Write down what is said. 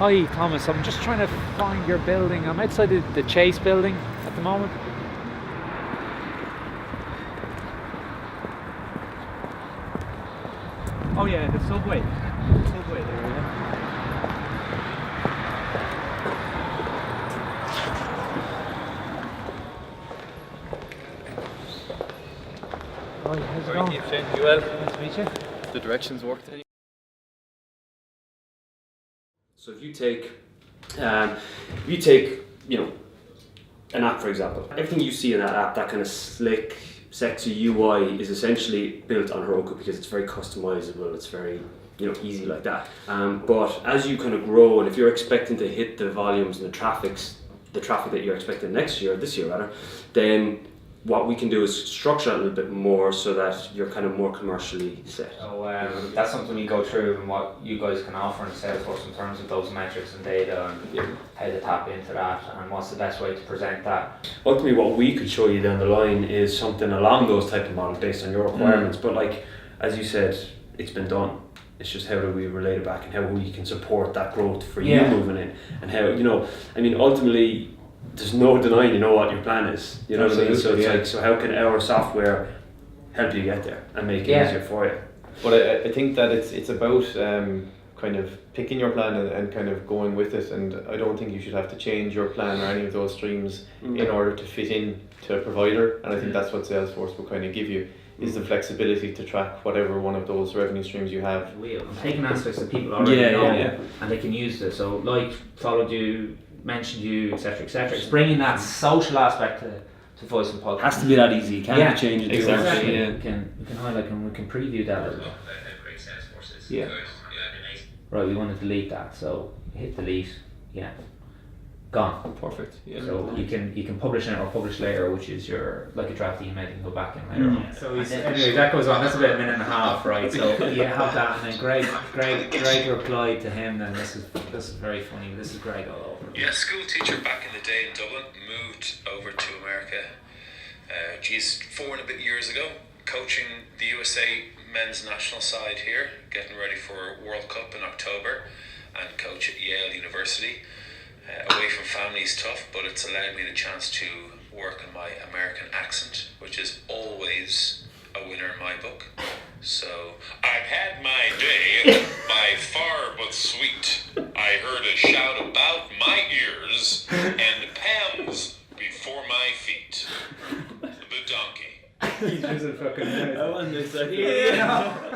Hi Thomas, I'm just trying to find your building. I'm outside the Chase building at the moment. Oh yeah, the subway. Subway there, yeah. Hi, how's it going? Shane, you well? Nice to meet you. The directions worked. So if you take, an app for example, everything you see in that app, that kind of slick, sexy UI is essentially built on Heroku because it's very customizable. It's very, easy like that. But as you kind of grow, and if you're expecting to hit the volumes and the traffic that you're expecting this year rather, then what we can do is structure it a little bit more so that you're kind of more commercially set. So that's something we go through and what you guys can offer in SalesForce in terms of those metrics and data and how to tap into that and what's the best way to present that. Ultimately, what we could show you down the line is something along those type of models based on your requirements. But like, as you said, it's been done. It's just how do we relate it back and how we can support that growth for you moving in and how, ultimately, there's no denying what your plan is. You know what I mean? So it's like, so how can our software help you get there and make it easier for you? But I think that it's about kind of picking your plan and kind of going with it, and I don't think you should have to change your plan or any of those streams in order to fit in to a provider, and I think that's what Salesforce will kind of give you, is the flexibility to track whatever one of those revenue streams you have. I'm taking aspects that people already know and they can use this. So like followed you, mentioned you, etc., etc. It's bringing that social aspect to voice and podcast. Has to be that easy. Can't be changing too much. Exactly. We can highlight and we can preview that a little bit. Yeah. Right, we want to delete that, so hit delete. Yeah. Gone. Perfect. Yeah. So you can publish now or publish later, which is your like a draft email. You can go back in later on. So anyway, that goes on. That's about a minute and a half, right? So you have that, and then Greg replied to him. Then this is very funny. This is Greg all over. Yeah, school teacher back in the day in Dublin, moved over to America. 4 and a bit years ago, coaching the USA men's national side here, getting ready for World Cup in October, and coach at Yale University. Away from family is tough, but it's allowed me the chance to work on my American accent, which is always a winner in my book. So, I've had my day, by far but sweet. I heard a shout about my ears, and Pam's before my feet. The donkey. He's just a fucking. I want this. Yeah.